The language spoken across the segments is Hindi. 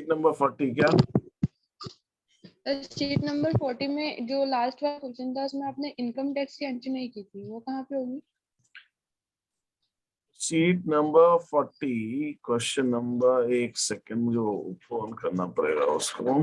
शीट नंबर 40 क्या? शीट नंबर 40 में जो लास्ट वाला क्वेश्चन था उसमें आपने इनकम टैक्स की एंट्री नहीं की थी, वो कहाँ पे होगी? शीट नंबर 40 क्वेश्चन नंबर, एक सेकंड मुझे फोन करना पड़ेगा उसको।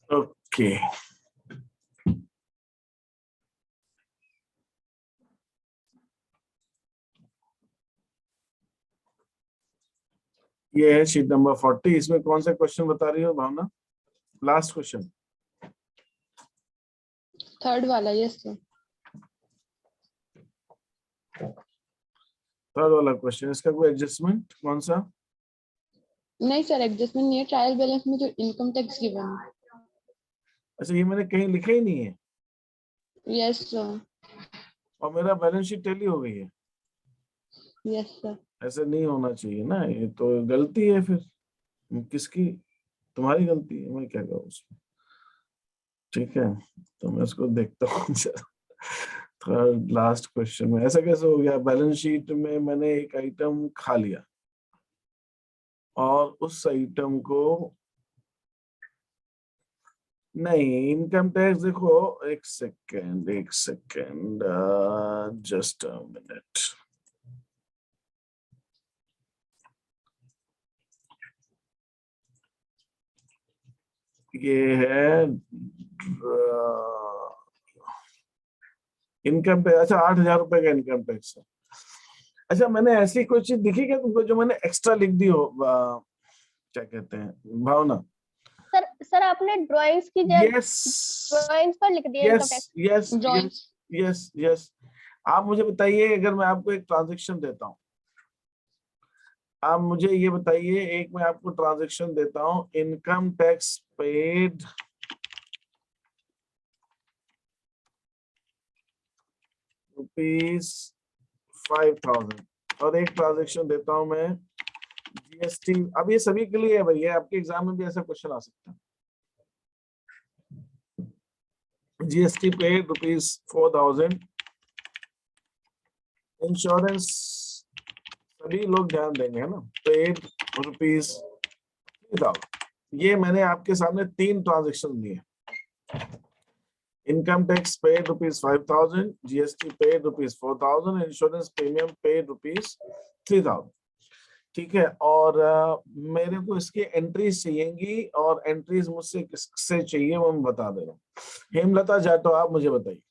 ओके ये है शीट नंबर 40। इसमें कौन सा क्वेश्चन बता रही हो भावना? लास्ट क्वेश्चन, थर्ड वाला, यस सर। थर्ड वाला क्वेश्चन। इसका कोई एडजस्टमेंट कौन सा? नहीं सर, एडजस्टमेंट नहीं है। ट्रायल बैलेंस में जो इनकम टैक्स गिवन है। अच्छा, ये मैंने कहीं लिखा ही नहीं है यस सर। और मेरा बैलेंस शीट टैली हो गई है। Yes sir. ऐसे नहीं होना चाहिए ना, ये तो गलती है फिर। किसकी? तुम्हारी गलती है, मैं क्या करूँ उसमें। ठीक है, तो मैं इसको देखता हूँ। थर्ड लास्ट क्वेश्चन में ऐसा कैसे हो गया? बैलेंस शीट में मैंने एक आइटम खा लिया और उस आइटम को नहीं, इनकम टैक्स देखो, एक सेकेंड, जस्ट अ मिनट। ये है इनकम टैक्स। अच्छा, 8,000 रुपए का इनकम टैक्स है। अच्छा, मैंने ऐसी कोई चीज दिखी क्या तुमको जो मैंने एक्स्ट्रा लिख दी हो? क्या कहते हैं भावना? सर आपने ड्राइंग्स की जगह यस ड्राइंग्स पर लिख दिया income yes tax. Yes drawing. Yes yes. आप मुझे बताइए, अगर मैं आपको एक ट्रांजैक्शन देता हूँ, आप मुझे ये बताइए, एक मैं आपको ट्रांजैक्शन देता हूँ, इनकम टैक्स पेड ₹5,000, और एक ट्रांजैक्शन देता हूं मैं जीएसटी। अब ये सभी के लिए है भैया, आपके एग्जाम में भी ऐसा क्वेश्चन आ सकता है। जीएसटी पेड ₹4,000, इंश्योरेंस सभी लोग ध्यान देंगे, है ना? पेड ₹3,000। ये मैंने आपके सामने 3 ट्रांजैक्शन दिए। Income tax paid ₹5,000, GST paid ₹4,000, insurance premium paid ₹3,000। ठीक है, और मेरे को इसकी एंट्रीज चाहिएंगी, और एंट्रीज मुझसे किससे चाहिए वो मैं बता दे रहा हूँ। हेमलता जाटव, आप मुझे बताइए।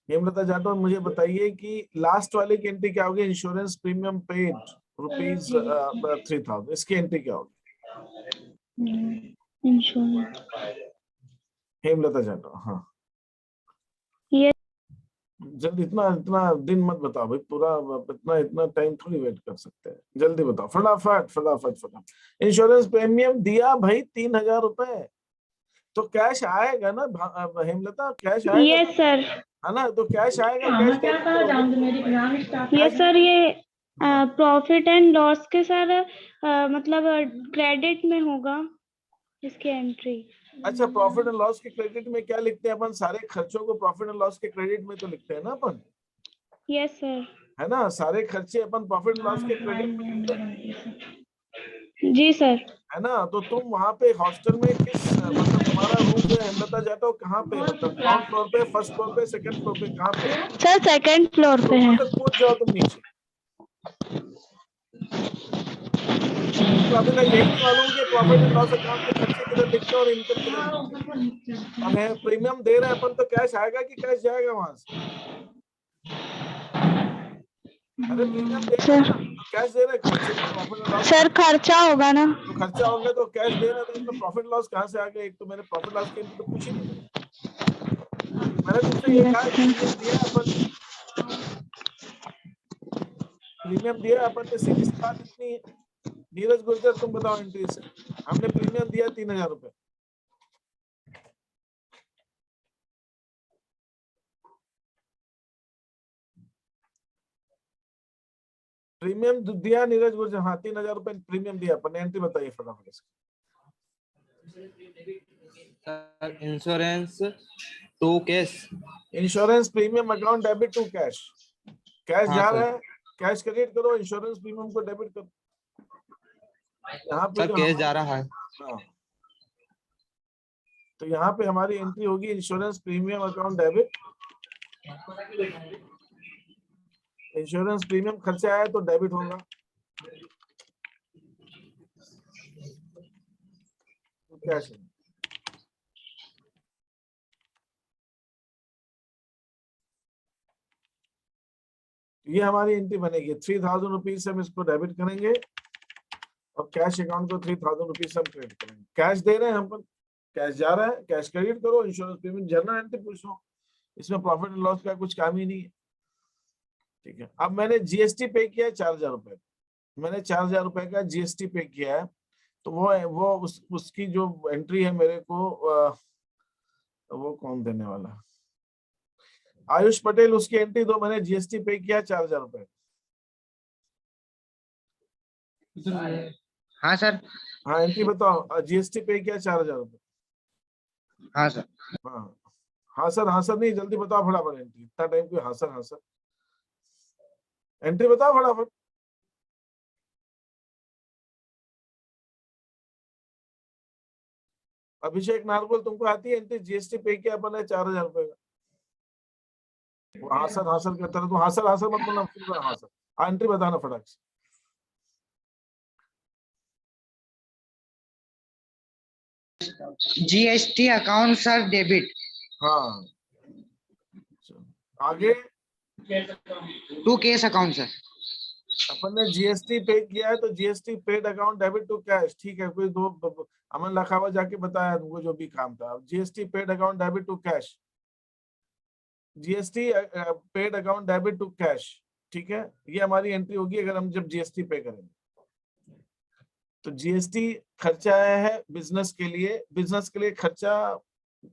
हेमलता जाटव, मुझे बताइए कि लास्ट वाले की एंट्री क्या होगी? इंश्योरेंस प्रीमियम पेड ₹3,000, इसकी एंट्री क्या होगी? इंश्योरेंस हेमलता जाटव, हाँ ये जल्दी। इतना इतना दिन मत बताओ भाई, पूरा इतना टाइम थोड़ी वेट कर सकते हैं। जल्दी बताओ, फटाफट फटाफट फटाफट। इंश्योरेंस प्रीमियम दिया भाई ₹3,000, तो कैश आएगा ना हेमलता? कैश आएगा यस सर। है ना? तो कैश आएगा, कैश डेबिट करोगे। यस सर, ये प्रॉफिट एंड लॉस के सर मतलब क्रेडिट में होगा इसकी एंट्री। अच्छा, प्रॉफिट एंड लॉस के क्रेडिट में क्या लिखते हैं अपन? सारे खर्चों को प्रॉफिट एंड लॉस के क्रेडिट में तो लिखते हैं ना अपन, यस सर। है ना? सारे खर्चे अपन प्रॉफिट एंड लॉस के क्रेडिट में लिखते हैं, जी सर। है ना? तो तुम वहां पे हॉस्टल में किस मतलब तुम्हारा रूम जो है हेमलता जाटव कहाँ पे, मतलब ग्राउंड फ्लोर पे, फर्स्ट फ्लोर पे, सेकंड फ्लोर पे, कहाँ पे? सर सेकंड फ्लोर तो पे ऊपर है। से कूद जाओ तुम नीचे। तो अभी तक यही नहीं मालूम कि प्रॉफिट एंड लॉस अकाउंट में खर्चे किधर लिखते हैं और इनकम किधर लिखते हैं। अब है प्रीमियम दे रहे हैं अपन, तो कैश आएगा कि कैश जाएगा वहां से? अरे प्रीमियम दे रहे हैं ना, तो कैश दे रहे हैं, खर्चे तो प्रॉफिट एंड लॉस। सर खर्चा होगा ना। तो खर्चा हो गया तो कैश दे रहे हैं, तो इसमें प्रॉफिट लॉस कहाँ से आ गया? एक तो मैंने प्रॉफिट लॉस की एंट्री तो पूछी नहीं मैंने। मैंने तुमसे ये कहा प्रीमियम दिया अपन ने, प्रीमियम दिया अपन ने, सीधी सी बात इतनी है। नीरज गुर्जर, तुम बताओ एंट्री से। हमने प्रीमियम दिया ₹3,000, प्रीमियम दिया नीरज गुर्जर, हाँ ₹3,000 प्रीमियम दिया अपन ने, एंट्री बताइए फटाफट से। Insurance to cash. Insurance premium account debit to cash. Cash हाँ जा सर। रहा है, कैश क्रेडिट करो, इंश्योरेंस प्रीमियम को डेबिट करो। यहाँ पे सर जो कैश हमारी- जा रहा है। हाँ, तो यहाँ पे हमारी एंट्री होगी insurance premium account debit. Insurance premium खर्चा आया तो डेबिट होगा, तो कैश है। ये हमारी एंट्री बनेगी। 3000 रुपीज से हम इसको डेबिट करेंगे और कैश अकाउंट को 3000 रुपीज से हम क्रेडिट करेंगे। कैश दे रहे हैं हम पर, कैश जा रहा है, कैश क्रेडिट करो, इंश्योरेंस प्रीमियम जनरल एंट्री पूछ लो, इसमें प्रॉफिट एंड लॉस का कुछ काम ही नहीं है। ठीक है, अब मैंने जीएसटी पे किया है 4000 रुपए, मैंने 4000 रुपए का जीएसटी पे किया है, तो वो उसकी जो एंट्री है मेरे को वो कौन देने वाला? आयुष पटेल, उसकी एंट्री दो। मैंने जीएसटी पे किया 4000 रुपए। हाँ सर। हाँ, एंट्री बताओ। जीएसटी पे किया 4000 रुपए। हाँ सर। हाँ हाँ सर, हाँ सर नहीं, जल्दी बताओ फटाफट एंट्री। इतना टाइम क्यों? हाँ सर, हाँ सर, एंट्री बताओ फटाफट। अभिषेक नारगोल, तुमको आती है एंट्री? जीएसटी पे किया अपन है 4000 रुपए का। हाँ सर, हाँ सर कहता रहे, तो हाँ सर मत बोलना, हाँ सर। हाँ, एंट्री बताना फटाक से। GST account sir debit. हाँ, आगे टू कैश अकाउंट सर। अपन ने जीएसटी पे किया है तो GST paid account debit to cash. ठीक है, कोई दो अमन लखावा जाके बताया तुमको जो भी काम था। GST paid account debit to cash, GST paid account debit to cash. ठीक है, ये हमारी एंट्री होगी अगर हम जब जीएसटी पे करेंगे। तो जीएसटी खर्चा आया है बिजनेस के लिए, बिजनेस के लिए खर्चा,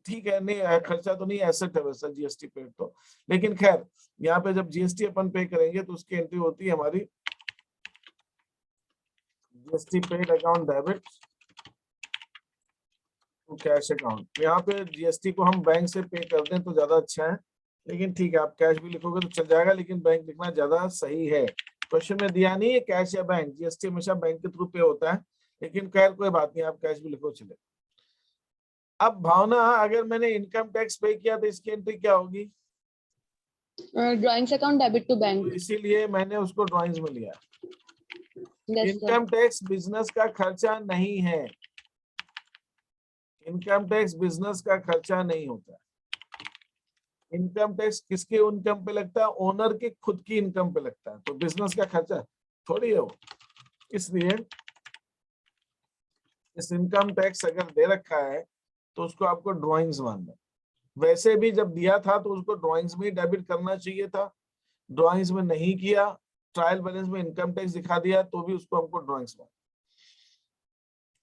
ठीक है, नहीं खर्चा तो नहीं, एसेट है वैसा जीएसटी पेड तो, लेकिन खैर यहाँ पे जब जीएसटी अपन पे करेंगे तो उसकी एंट्री होती है हमारी GST paid account debit to cash account. यहाँ पे जीएसटी को हम बैंक से पे कर दें तो ज्यादा अच्छा है, लेकिन ठीक है, आप कैश भी लिखोगे तो चल जाएगा, लेकिन बैंक लिखना ज्यादा सही है। क्वेश्चन में दिया नहीं है कैश या बैंक, जीएसटी हमेशा बैंक के थ्रू पे होता है, लेकिन खैर कोई बात नहीं, आप कैश भी लिखो चले। अब भावना, अगर मैंने इनकम टैक्स पे किया तो इसकी एंट्री क्या होगी? Drawings account debit to bank. तो इसीलिए मैंने उसको ड्राइंग्स में लिया। Yes sir. Income tax business का खर्चा नहीं है, इनकम टैक्स बिजनेस का खर्चा नहीं होता। इनकम टैक्स किसके इनकम पे लगता है? ओनर के खुद की इनकम पे लगता है, तो बिजनेस का खर्चा थोड़ी है वो। इसलिए इस इनकम टैक्स अगर दे रखा है तो उसको आपको ड्राइंग्स मानना है। वैसे भी जब दिया था तो उसको ड्राइंग्स में ही डेबिट करना चाहिए था, ड्राइंग्स में नहीं किया, ट्रायल बैलेंस में इनकम टैक्स दिखा दिया तो भी उसको हमको ड्राइंग्स मानना।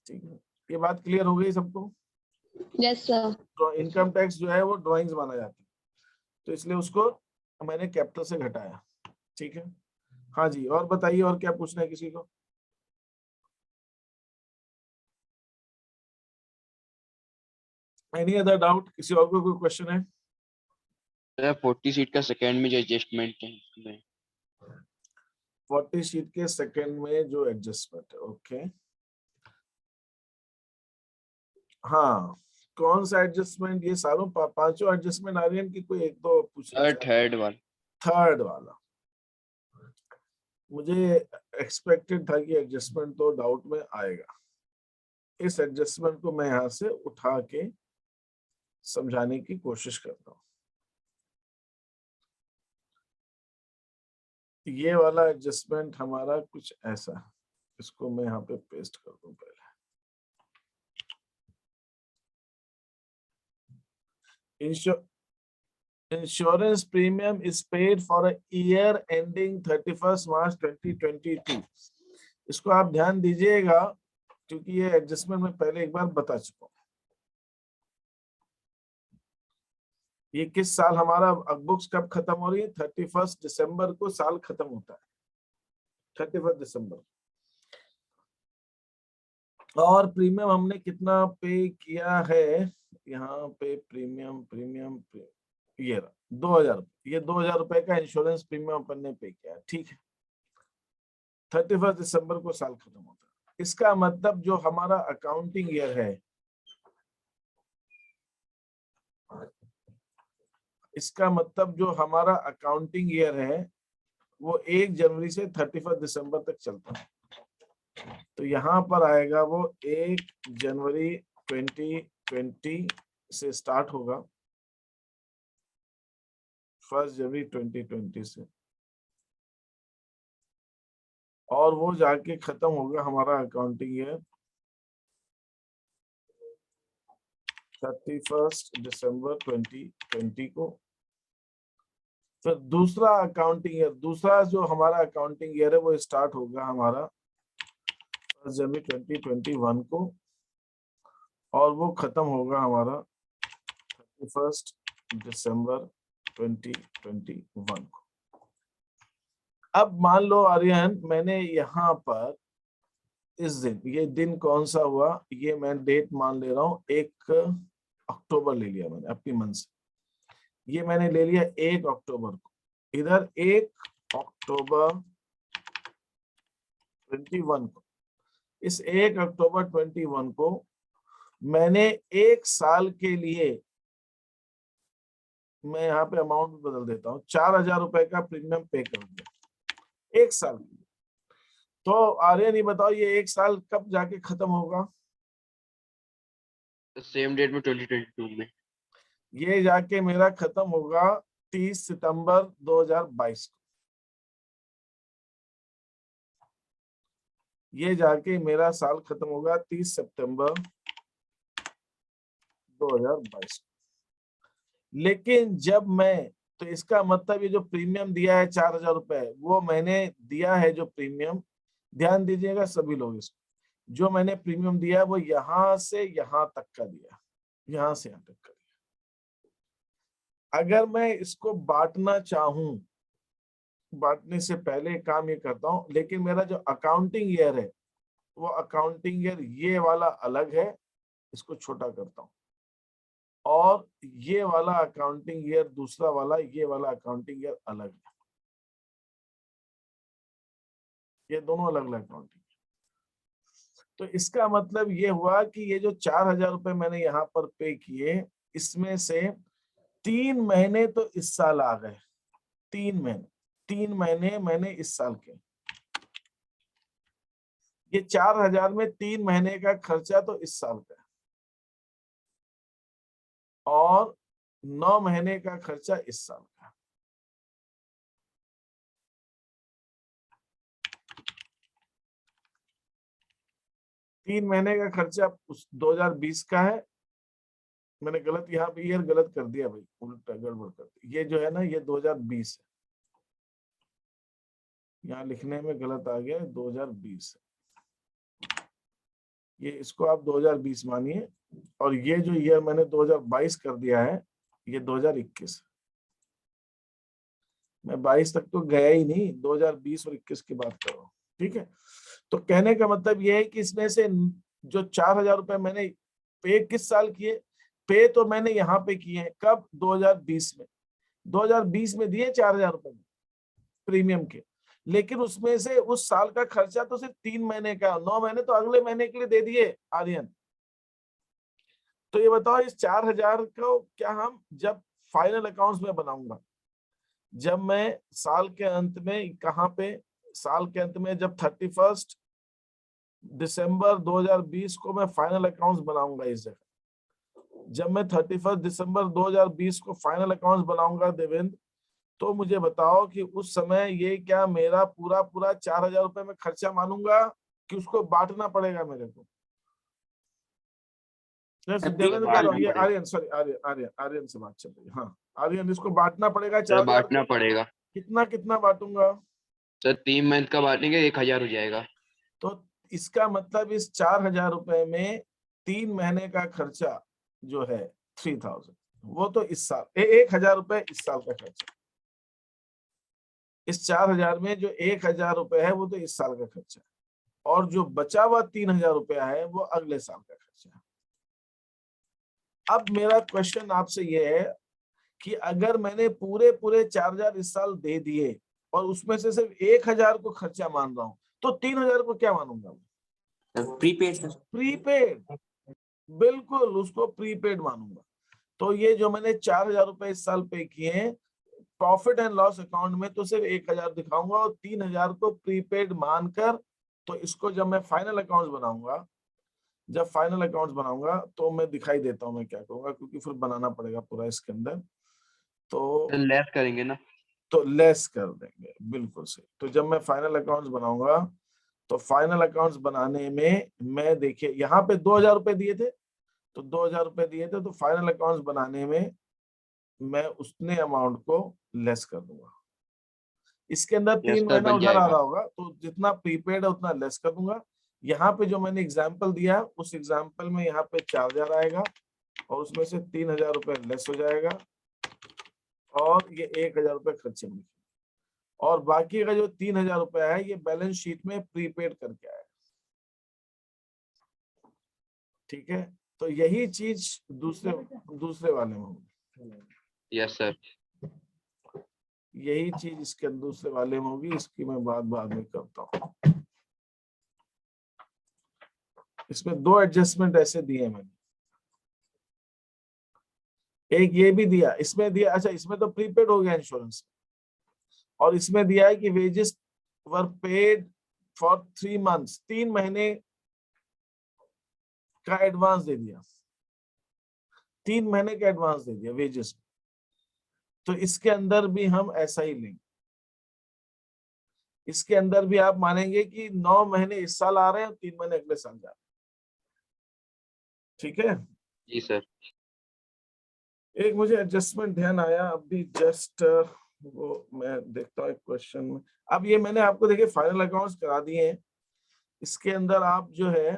ठीक है, ये बात क्लियर हो गई सबको? Yes sir. तो इनकम टैक्स जो है वो ड्राइंग्स माना जाता है, तो इसलिए उसको मैंने कैपिटल से घटाया। ठीक है, हाँ जी, और बताइए, और क्या पूछना है किसी को? Any other doubt? किसी और को कोई क्वेश्चन है? 40 सीट का सेकंड में जो एडजस्टमेंट है उसमें 40 शीट के सेकंड में जो एडजस्टमेंट है, ओके। हाँ, कौन सा एडजस्टमेंट? ये सारों पांचों एडजस्टमेंट आ रही है कि कोई एक दो पूछना? थर्ड वाला। थर्ड वाला मुझे एक्सपेक्टेड था कि एडजस्टमेंट तो डाउट में आएगा। इस एडजस्टमेंट को मैं यहां से उठा के समझाने की कोशिश करता हूँ। ये वाला एडजस्टमेंट हमारा कुछ ऐसा, इसको मैं यहाँ पे पेस्ट कर दूं पहले। Insurance premium is paid for a year ending 31st March 2022। इसको आप ध्यान दीजिएगा क्योंकि ये एडजस्टमेंट मैं पहले एक बार बता चुका हूँ। ये किस साल हमारा बुक्स कब खत्म हो रही है? 31 दिसंबर को साल खत्म होता है, 31 दिसंबर। और प्रीमियम हमने कितना पे किया है यहाँ पे, प्रीमियम प्रीमियम ये 2000, ये 2000 रुपए का इंश्योरेंस प्रीमियम अपन ने पे किया है, ठीक है। 31 दिसंबर को साल खत्म होता है। इसका मतलब जो हमारा अकाउंटिंग ईयर है, इसका मतलब जो हमारा अकाउंटिंग ईयर है वो 1 जनवरी से 31 दिसंबर तक चलता है। तो यहाँ पर आएगा वो 1 जनवरी 2020 से स्टार्ट होगा, 1 जनवरी 2020 से, और वो जाके खत्म होगा हमारा अकाउंटिंग ईयर 31 दिसंबर 2020 को। फिर दूसरा अकाउंटिंग ईयर, दूसरा जो हमारा अकाउंटिंग ईयर है वो स्टार्ट होगा हमारा 1 जनवरी 2021 को, और वो खत्म होगा हमारा 31 दिसंबर 2021 को। अब मान लो आर्यन, मैंने यहाँ पर इस दिन, ये दिन कौन सा हुआ, ये मैं डेट मान ले रहा हूँ 1 अक्टूबर ले लिया मैंने अपनी मन से, ये मैंने ले लिया 1 अक्टूबर को। इधर 1 अक्टूबर 21 को, इस 1 अक्टूबर 21 को मैंने 1 साल के लिए, मैं यहाँ पे अमाउंट बदल देता हूँ, 4000 रुपए का प्रीमियम पे कर दिया 1 साल के लिए। तो आर्यन ये बताओ, ये 1 साल कब जाके खत्म होगा? सेम डेट में 2022 में। ये जाके मेरा खत्म होगा 30 सितंबर 2022 को। ये जाके मेरा साल खत्म होगा 30 सितंबर 2022 को। लेकिन जब मैं, तो इसका मतलब ये जो प्रीमियम दिया है 4000 रुपए, वो मैंने दिया है जो प्रीमियम, ध्यान दीजिएगा सभी लोग, इसको जो मैंने प्रीमियम दिया है वो यहां से यहां तक का दिया, यहां से यहां तक का दिया। अगर मैं इसको बांटना चाहूं, बांटने से पहले काम ये करता हूं, लेकिन मेरा जो अकाउंटिंग ईयर है वो अकाउंटिंग ईयर ये वाला अलग है, इसको छोटा करता हूं, और ये वाला अकाउंटिंग ईयर दूसरा वाला, ये वाला अकाउंटिंग ईयर अलग है, ये दोनों अलग अलग अकाउंटिंग। तो इसका मतलब ये हुआ कि ये जो 4000 रुपए मैंने यहाँ पर पे किए, इसमें से 3 महीने तो इस साल आ गए, 3 महीने मैंने इस साल के, ये 4000 में 3 महीने का खर्चा तो इस साल का, और 9 महीने का खर्चा इस साल का। तीन महीने का खर्चा उस 2020 का है, मैंने गलत यहाँ पे ईयर गलत कर दिया भाई, उल्टा गड़बड़ कर दिया, ये जो है ना ये 2020 है, यहाँ लिखने में गलत आ गया, 2020 है, ये इसको आप 2020 मानिए, और ये जो ईयर मैंने 2022 कर दिया है ये 2021 है। मैं 22 तक तो गया ही नहीं, 2020 और 21 की बात कर रहा हूँ, ठीक है। तो कहने का मतलब ये है कि इसमें से जो 4000 रुपए मैंने पे किस साल किए, पे तो मैंने यहाँ पे किए हैं कब, 2020 में, 2020 में दिए 4000 रुपए प्रीमियम के, लेकिन उसमें से उस साल का खर्चा तो सिर्फ 3 महीने का, 9 महीने तो अगले महीने के लिए दे दिए आर्यन। तो ये बताओ इस 4000 को क्या हम जब फाइनल अकाउंट्स में बनाऊंगा, जब मैं साल के अंत में, कहाँ पे, साल के अंत में जब 31 दिसंबर 2020 को मैं फाइनल अकाउंट्स बनाऊंगा, इस जगह जब मैं 31 दिसंबर 2020 को फाइनल अकाउंट्स बनाऊंगा देवेंद्र, तो मुझे बताओ कि उस समय ये क्या मेरा पूरा 4000 रुपए में खर्चा मानूंगा कि उसको बांटना पड़ेगा मेरे को? देवेंद्र कह रहा हूँ, ये आर्यन, सॉरी आर्यन से बात चल रही है, हाँ आर्यन, इसको बांटना पड़ेगा 4000, बांटना पड़ेगा। कितना कितना बांटूंगा सर 3 मंथ का बांटेंगे 1000 हो जाएगा। तो इसका मतलब इस 4000 रुपए में 3 महीने का खर्चा जो है 3000, वो तो इस साल 1000 रुपए इस साल का खर्चा, इस 4000 में जो 1000 रुपए है वो तो इस साल का खर्चा है। और जो बचा हुआ 3,000 रुपया है वो अगले साल का खर्चा है। अब मेरा क्वेश्चन आपसे ये है कि अगर मैंने पूरे 4,000 इस साल दे दिए और उसमें से सिर्फ 1,000 को खर्चा मान रहा हूं, तो 3,000 को क्या मानूंगा? Prepaid sir. प्रीपेड, बिल्कुल उसको प्रीपेड मानूंगा। तो ये जो मैंने 4,000 रुपए इस साल पे किए हैं प्रॉफिट एंड लॉस अकाउंट में, तो सिर्फ 1,000 दिखाऊंगा और 3,000 को प्रीपेड मानकर, तो इसको जब मैं फाइनल अकाउंट्स बनाऊंगा, जब फाइनल अकाउंट्स बनाऊंगा तो मैं दिखाई देता हूं मैं क्या करूंगा, क्योंकि फिर बनाना पड़ेगा पूरा इसके अंदर। तो लेस करेंगे ना। तो लेस कर देंगे, बिल्कुल सही। तो जब मैं फाइनल अकाउंट्स बनाऊंगा, तो फाइनल अकाउंट्स बनाने में मैं देखिए यहाँ पे 2,000 रुपए दिए थे, तो 2,000 रुपए दिए थे, तो फाइनल अकाउंट्स बनाने में मैं उतने अमाउंट को लेस कर दूंगा। इसके अंदर 3 सर, महीना बन उधर आ जाएगा। रहा होगा, तो जितना प्रीपेड है उतना लेस कर दूंगा। यहाँ पे जो मैंने एग्जाम्पल दिया उस एग्जाम्पल में यहाँ पे 4,000 आएगा और उसमें से 3,000 रुपए लेस हो जाएगा और ये 1,000 रुपए खर्चे में, और बाकी का जो 3,000 रुपया है ये बैलेंस शीट में प्रीपेड करके आएगा। ठीक है, तो यही चीज दूसरे वाले में होगी। Yes sir. यही चीज इसके दूसरे वाले में होगी, इसकी मैं बाद में करता हूँ। इसमें 2 एडजस्टमेंट ऐसे दिए मैंने, एक ये भी दिया, इसमें दिया, अच्छा इसमें तो प्रीपेड हो गया इंश्योरेंस, और इसमें दिया है कि wages were paid for 3 months, 3 महीने का एडवांस दे दिया, 3 महीने का एडवांस दे दिया वेजेस। तो इसके अंदर भी हम ऐसा ही लेंगे, इसके अंदर भी आप मानेंगे कि 9 महीने इस साल आ रहे हैं और 3 महीने अगले साल जा रहे हैं। ठीक है, जी सर। एक मुझे एडजस्टमेंट ध्यान आया अभी जस्ट, वो मैं देखता हूँ एक क्वेश्चन में। अब ये मैंने आपको देखिए फाइनल अकाउंट्स करा दिए हैं, इसके अंदर आप जो है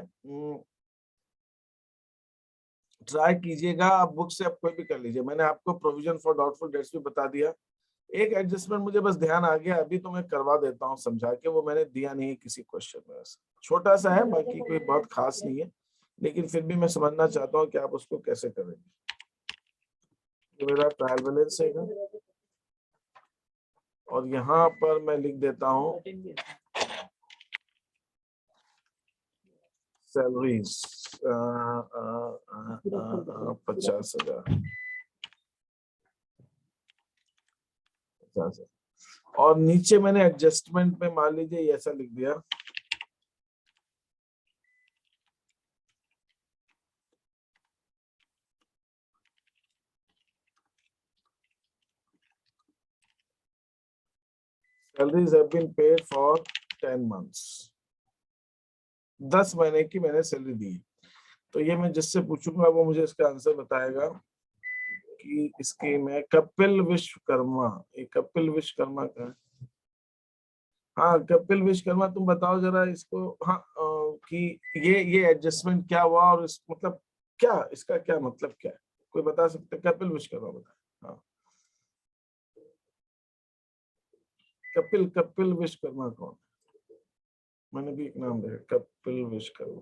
ट्राई कीजिएगा, आप बुक से आप कोई भी कर लीजिए। मैंने आपको प्रोविजन फॉर डाउटफुल डेट्स भी बता दिया। एक एडजस्टमेंट मुझे बस ध्यान आ गया अभी, तो मैं करवा देता हूँ समझा के, वो मैंने दिया नहीं है किसी क्वेश्चन में, छोटा सा है, बाकी कोई बहुत खास नहीं है, लेकिन फिर भी मैं समझना चाहता हूँ कि आप उसको कैसे करेंगे। ये मेरा ट्रायल बैलेंस है और यहाँ पर मैं लिख देता हूँ सैलरीज 50,000 और नीचे मैंने एडजस्टमेंट में मान लीजिए ऐसा लिख दिया, salaries have been paid for 10 months, 10 महीने की मैंने सैलरी दी। तो ये मैं जिससे पूछूंगा वो मुझे इसका आंसर बताएगा कि इसके में कपिल विश्वकर्मा, ये कपिल विश्वकर्मा का है। हाँ कपिल विश्वकर्मा, तुम बताओ जरा इसको। हाँ कि ये एडजस्टमेंट क्या हुआ और इस मतलब क्या, इसका क्या मतलब क्या है, कोई बता सकते? कपिल विश्वकर्मा बताए। हाँ कपिल विश्वकर्मा कौन? मैंने भी एक नाम देखा, कपिल विश्वकर्मा।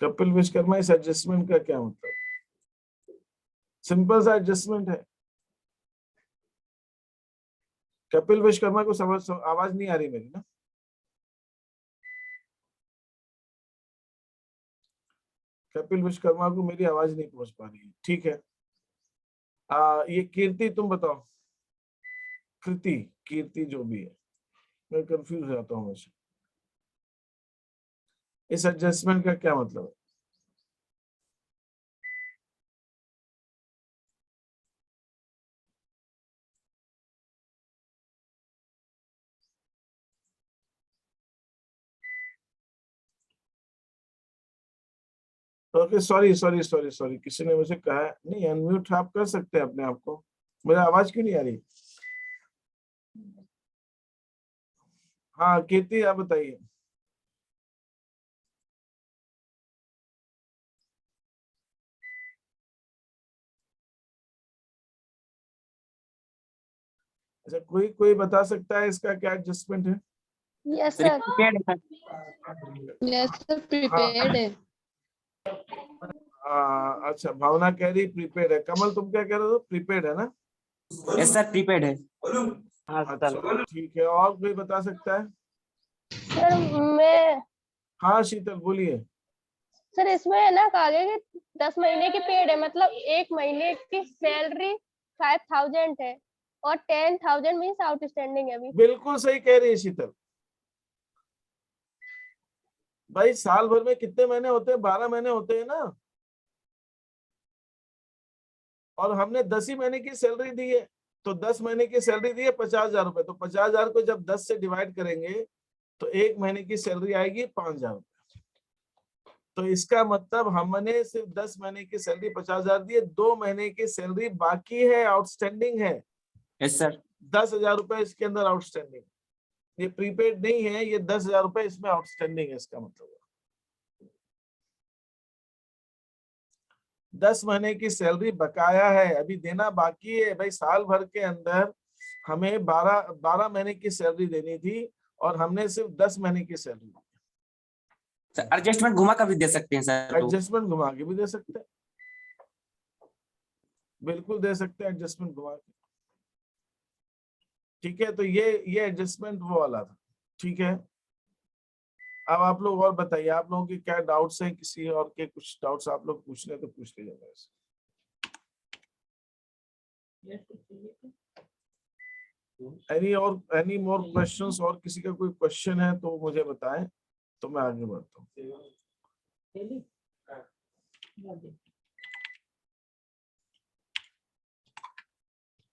कपिल विश्वकर्मा, इस एडजस्टमेंट का क्या मतलब? सिंपल सा एडजस्टमेंट है। कपिल विश्वकर्मा को समझ आवाज नहीं आ रही मेरी ना? कपिल विश्वकर्मा को मेरी आवाज नहीं पहुंच पा रही है, ठीक है। ये कीर्ति, तुम बताओ। कृति, कीर्ति जो भी है, मैं कंफ्यूज हो जाता हूँ हमेशा। इस एडजस्टमेंट का क्या मतलब है? ओके, सॉरी, किसी ने मुझे कहा नहीं, अनम्यूट आप कर सकते हैं अपने आप को। मेरी आवाज क्यों नहीं आ रही? हाँ कीर्ति, आप बताइए। अच्छा, कोई बता सकता है इसका क्या एडजस्टमेंट है? यस सर सर prepared है सर। यस सर प्रिपेयर्ड है। अच्छा, भावना कह रही प्रीपेड है। कमल तुम क्या कह रहे हो? प्रीपेड है ना? यस सर prepared है। अच्छा ठीक है, और कोई बता सकता है? सर मैं हाँ शीतल बोलिए। सर इसमें है ना कहा गया कि 10 महीने की पेड है, मतलब एक महीने की सैलरी 5000 है और 10,000 मीन्स आउटस्टैंडिंग है अभी। बिल्कुल सही कह रही है शीतल। भाई साल भर में कितने महीने होते हैं? 12 महीने होते हैं ना, और हमने 10 ही महीने की सैलरी दी है, तो 10 महीने की सैलरी दी है 50,000 रुपए, तो 50,000 को जब 10 से डिवाइड करेंगे तो एक महीने की सैलरी आएगी 5,000 रुपए। तो इसका मतलब हमने सिर्फ 10 महीने की सैलरी 50,000 दी है, 2 महीने की सैलरी बाकी है, आउटस्टैंडिंग है। Yes sir. 10,000 रुपए इसके अंदर आउटस्टैंडिंग, ये प्रीपेड नहीं है, ये 10,000 रुपए इसमें आउटस्टैंडिंग है। इसका मतलब 10 महीने की सैलरी बकाया है, अभी देना बाकी है। भाई साल भर के अंदर हमें 12 महीने की सैलरी देनी थी और हमने सिर्फ 10 महीने की सैलरी दी। सर एडजस्टमेंट घुमा कर भी दे सकते हैं सर। तो एडजस्टमेंट घुमा के भी दे सकते हैं, बिल्कुल दे सकते हैं एडजस्टमेंट घुमा के। ठीक है, तो ये एडजस्टमेंट वो वाला था। ठीक है, अब आप लोग और बताइए, आप लोगों के क्या डाउट्स हैं? किसी और के कुछ डाउट्स आप लोग पूछने तो पूछ लीजिए। Any more questions? और किसी का कोई क्वेश्चन है तो मुझे बताएं, तो मैं आगे बढ़ता हूँ।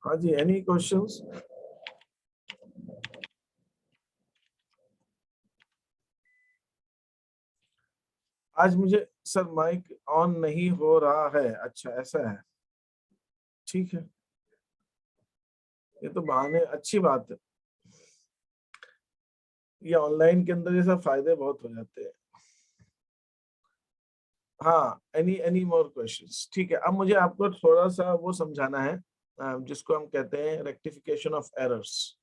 हाँ जी, एनी क्वेश्चंस? आज मुझे सर माइक ऑन नहीं हो रहा है। अच्छा ऐसा है, ठीक है, ये तो बहाने, अच्छी बात है। ये ऑनलाइन के अंदर ये सब फायदे बहुत हो जाते हैं। हाँ, एनी मोर क्वेश्चंस? ठीक है, अब मुझे आपको थोड़ा सा वो समझाना है जिसको हम कहते हैं रेक्टिफिकेशन ऑफ एरर्स।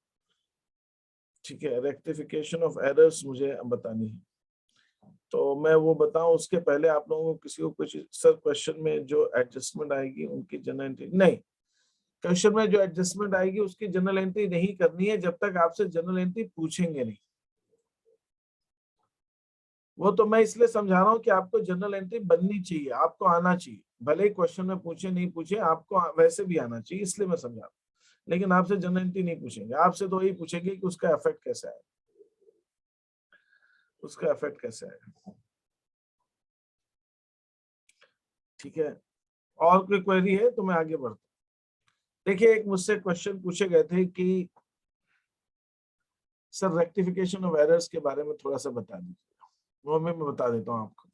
ठीक है, रेक्टिफिकेशन ऑफ एरर्स मुझे बतानी है, तो मैं वो बताऊं उसके पहले आप लोगों को किसी को कुछ सर क्वेश्चन में जो एडजस्टमेंट आएगी उनकी जनरल एंट्री नहीं, क्वेश्चन में जो एडजस्टमेंट आएगी उसकी जनरल एंट्री नहीं करनी है जब तक आपसे जनरल एंट्री पूछेंगे नहीं। वो तो मैं इसलिए समझा रहा हूँ कि आपको जनरल एंट्री बननी चाहिए, आपको आना चाहिए, भले ही क्वेश्चन में पूछे नहीं पूछे, आपको वैसे भी आना चाहिए, इसलिए मैं समझा रहा हूँ। लेकिन आपसे जनरल एंट्री नहीं पूछेंगे, आपसे तो यही पूछेंगे कि उसका इफेक्ट कैसा है, उसका इफेक्ट कैसा है। ठीक है, और कोई क्वेरी है तो मैं आगे बढ़ता हूँ। देखिए, एक मुझसे क्वेश्चन पूछे गए थे कि सर रेक्टिफिकेशन ऑफ एरर्स के बारे में थोड़ा सा बता दीजिए। वो मैं बता देता हूँ आपको।